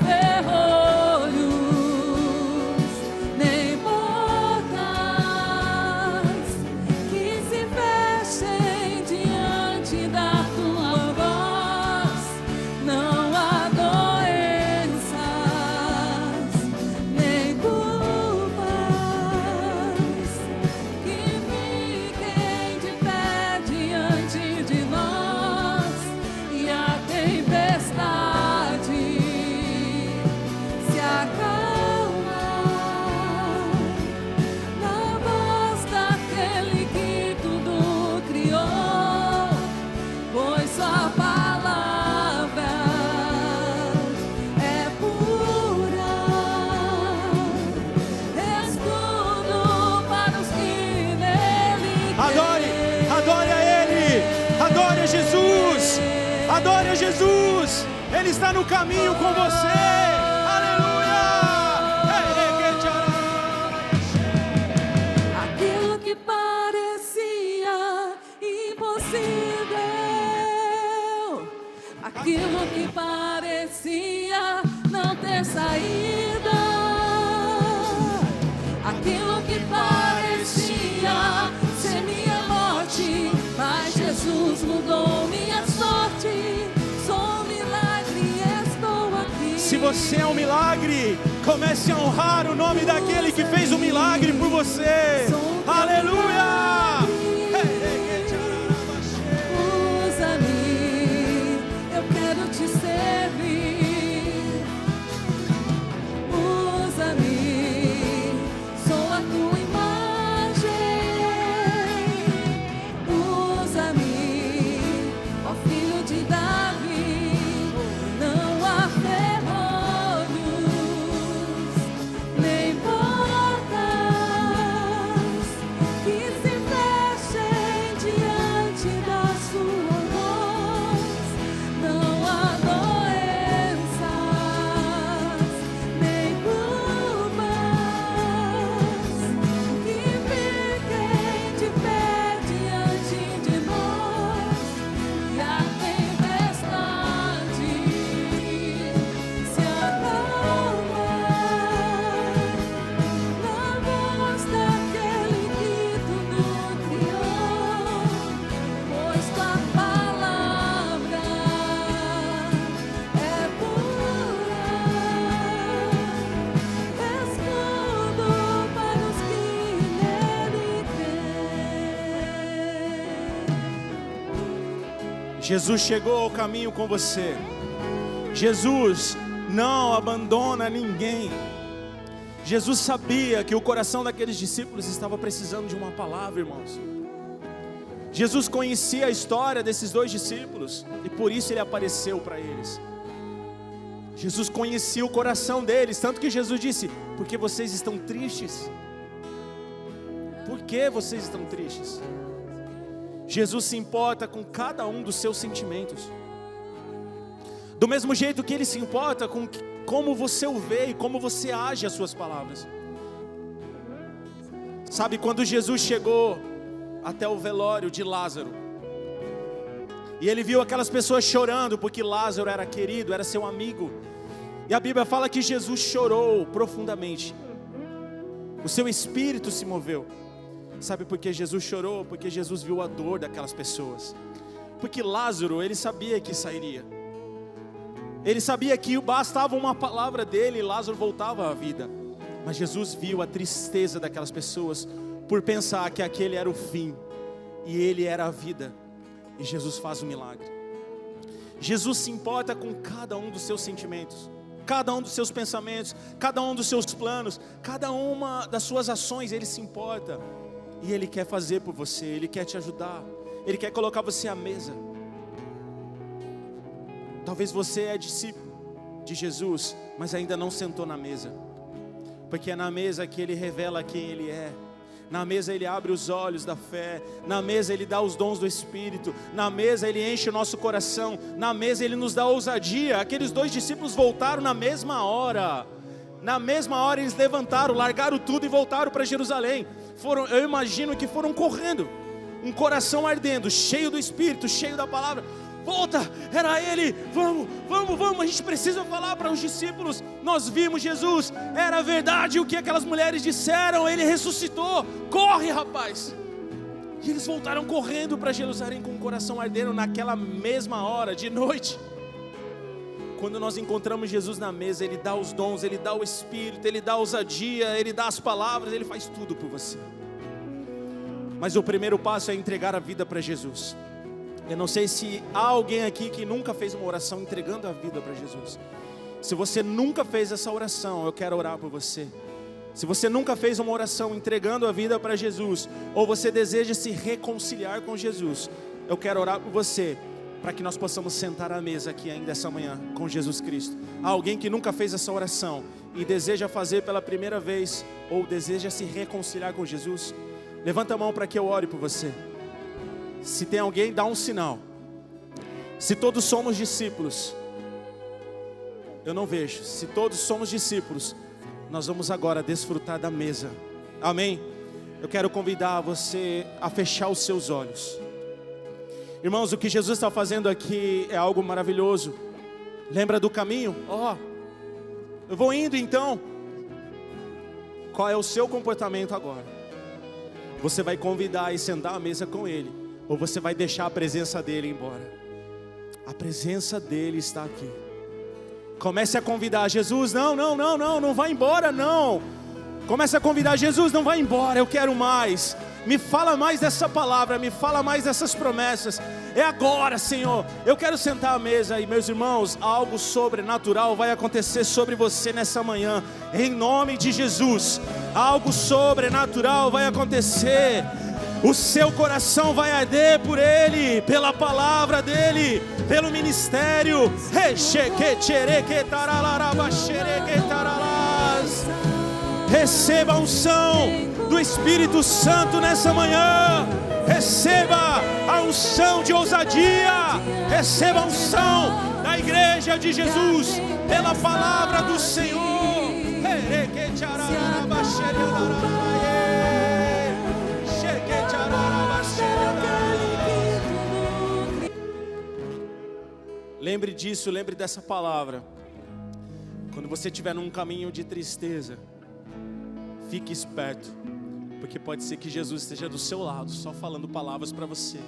ferrolhos nem portas que se fechem diante da tua voz. Não há doenças nem culpas que fiquem de pé diante de nós. E a tempestade se acalma na voz daquele que tudo criou, pois sua palavra é pura, escudo para os que nele Adore, creem. adore a Ele, adore a Jesus, adore a Jesus. Ele está no caminho com você. Aleluia. Aquilo que parecia impossível, aquilo que parecia não ter saída, aquilo que parecia ser minha morte, mas Jesus mudou minha sorte. Sou um milagre e estou aqui. Se você é um milagre, comece a honrar o nome daquele que fez o milagre por você. Aleluia. Usa-me, eu quero te servir. Usa-me, sou a tua imagem. Usa-me, ó filho de Davi. Não há ferrolhos nem portas que se Jesus chegou ao caminho com você. Jesus não abandona ninguém. Jesus sabia que o coração daqueles discípulos estava precisando de uma palavra, irmãos. Jesus conhecia a história desses 2 discípulos e por isso ele apareceu para eles. Jesus conhecia o coração deles, tanto que Jesus disse: por que vocês estão tristes? Por que vocês estão tristes? Jesus se importa com cada um dos seus sentimentos. Do mesmo jeito que Ele se importa com como você o vê e como você age às suas palavras. Sabe, quando Jesus chegou até o velório de Lázaro, e Ele viu aquelas pessoas chorando, porque Lázaro era querido, era seu amigo. E a Bíblia fala que Jesus chorou profundamente. O seu espírito se moveu. Sabe por que Jesus chorou? Porque Jesus viu a dor daquelas pessoas. Porque Lázaro, ele sabia que sairia. Ele sabia que bastava uma palavra dele e Lázaro voltava à vida. Mas Jesus viu a tristeza daquelas pessoas por pensar que aquele era o fim e ele era a vida. E Jesus faz um milagre. Jesus se importa com cada um dos seus sentimentos, cada um dos seus pensamentos, cada um dos seus planos, cada uma das suas ações. Ele se importa e Ele quer fazer por você. Ele quer te ajudar. Ele quer colocar você à mesa. Talvez você é discípulo de Jesus, mas ainda não sentou na mesa, porque é na mesa que Ele revela quem Ele é. Na mesa Ele abre os olhos da fé. Na mesa Ele dá os dons do Espírito. Na mesa Ele enche o nosso coração. Na mesa Ele nos dá ousadia. Aqueles 2 discípulos voltaram na mesma hora. Na mesma hora eles levantaram, largaram tudo e voltaram para Jerusalém. Eu imagino que foram correndo, um coração ardendo, cheio do Espírito, cheio da palavra. Volta, era Ele, vamos, a gente precisa falar para os discípulos. Nós vimos Jesus, era verdade o que aquelas mulheres disseram, Ele ressuscitou, corre, rapaz. E eles voltaram correndo para Jerusalém com o coração ardendo naquela mesma hora, de noite. Quando nós encontramos Jesus na mesa, Ele dá os dons, Ele dá o Espírito, Ele dá a ousadia, Ele dá as palavras, Ele faz tudo por você. Mas o primeiro passo é entregar a vida para Jesus. Eu não sei se há alguém aqui que nunca fez uma oração entregando a vida para Jesus. Se você nunca fez essa oração, eu quero orar por você. Se você nunca fez uma oração entregando a vida para Jesus, ou você deseja se reconciliar com Jesus, eu quero orar por você, para que nós possamos sentar à mesa aqui ainda essa manhã com Jesus Cristo. Há alguém que nunca fez essa oração e deseja fazer pela primeira vez, ou deseja se reconciliar com Jesus? Levanta a mão para que eu ore por você. Se tem alguém, dá um sinal. Se todos somos discípulos, eu não vejo. Se todos somos discípulos, nós vamos agora desfrutar da mesa. Amém? Eu quero convidar você a fechar os seus olhos. Irmãos, o que Jesus está fazendo aqui é algo maravilhoso. Lembra do caminho? Eu vou indo então. Qual é o seu comportamento agora? Você vai convidar e sentar à mesa com Ele, ou você vai deixar a presença dEle embora? A presença dEle está aqui. Comece a convidar Jesus. Não vai embora não. Comece a convidar Jesus, não vai embora, eu quero mais. Me fala mais dessa palavra, me fala mais dessas promessas. É agora, Senhor. Eu quero sentar à mesa e, meus irmãos, algo sobrenatural vai acontecer sobre você nessa manhã, em nome de Jesus. Algo sobrenatural vai acontecer. O seu coração vai arder por Ele, pela palavra dEle, pelo ministério. Receba a unção do Espírito Santo nessa manhã. Receba a unção de ousadia. Receba a unção da igreja de Jesus, pela palavra do Senhor. Lembre disso, lembre dessa palavra. Quando você estiver num caminho de tristeza, fique esperto, porque pode ser que Jesus esteja do seu lado, só falando palavras para você,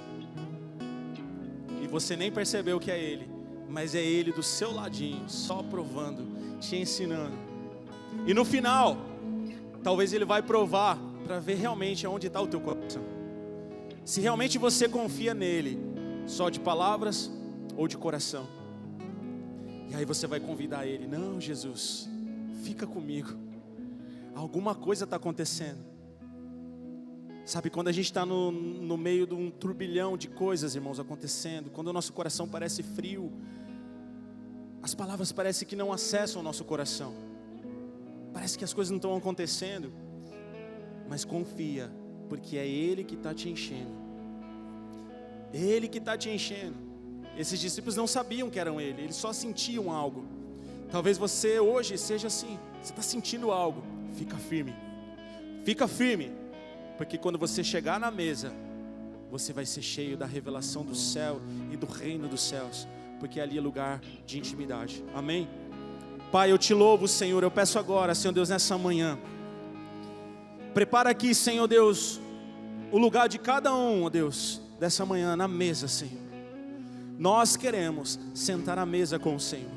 e você nem percebeu que é Ele, mas é Ele do seu ladinho, só provando, te ensinando. E no final, talvez Ele vai provar para ver realmente onde está o teu coração. Se realmente você confia nele, Só de palavras ou de coração? E aí você vai convidar ele: não, Jesus, fica comigo. Alguma coisa está acontecendo. Sabe, quando a gente está no meio de um turbilhão de coisas, irmãos, acontecendo, quando o nosso coração parece frio, as palavras parecem que não acessam o nosso coração, parece que as coisas não estão acontecendo, mas confia, porque é Ele que está te enchendo. Ele que está te enchendo. Esses discípulos não sabiam que eram Ele, eles só sentiam algo. Talvez você hoje seja assim, você está sentindo algo. Fica firme, porque quando você chegar na mesa, você vai ser cheio da revelação do céu e do reino dos céus, porque ali é lugar de intimidade. Amém? Pai, eu te louvo, Senhor. Eu peço agora, Senhor Deus, nessa manhã, prepara aqui, Senhor Deus, o lugar de cada um, ó Deus, dessa manhã na mesa, Senhor. Nós queremos sentar à mesa com o Senhor.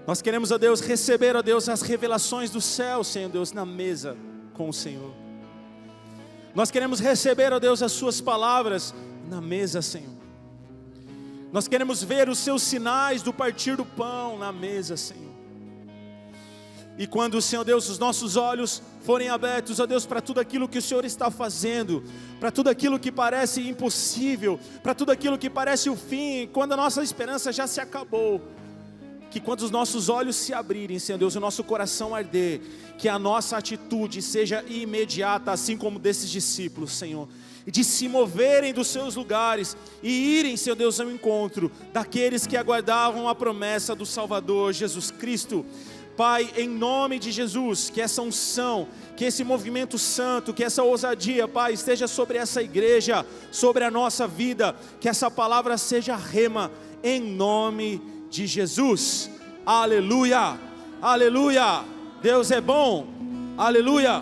Nós queremos, ó Deus, receber, ó Deus, as revelações do céu, Senhor Deus, na mesa com o Senhor. Nós queremos receber, ó Deus, as suas palavras na mesa, Senhor. Nós queremos ver os seus sinais do partir do pão na mesa, Senhor. E quando, Senhor Deus, os nossos olhos forem abertos, ó Deus, para tudo aquilo que o Senhor está fazendo, para tudo aquilo que parece impossível, para tudo aquilo que parece o fim, quando a nossa esperança já se acabou, que quando os nossos olhos se abrirem, Senhor Deus, o nosso coração arder, que a nossa atitude seja imediata, assim como desses discípulos, Senhor, e de se moverem dos seus lugares e irem, Senhor Deus, ao encontro daqueles que aguardavam a promessa do Salvador Jesus Cristo. Pai, em nome de Jesus, que essa unção, que esse movimento santo, que essa ousadia, Pai, esteja sobre essa igreja, sobre a nossa vida, que essa palavra seja rema, em nome de Jesus. Aleluia, aleluia. Deus é bom, aleluia.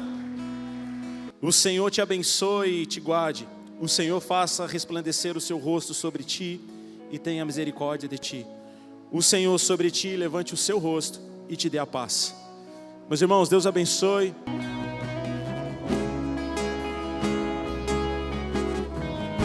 O Senhor te abençoe e te guarde. O Senhor faça resplandecer o seu rosto sobre ti e tenha misericórdia de ti. O Senhor sobre ti levante o seu rosto e te dê a paz. Meus irmãos, Deus abençoe.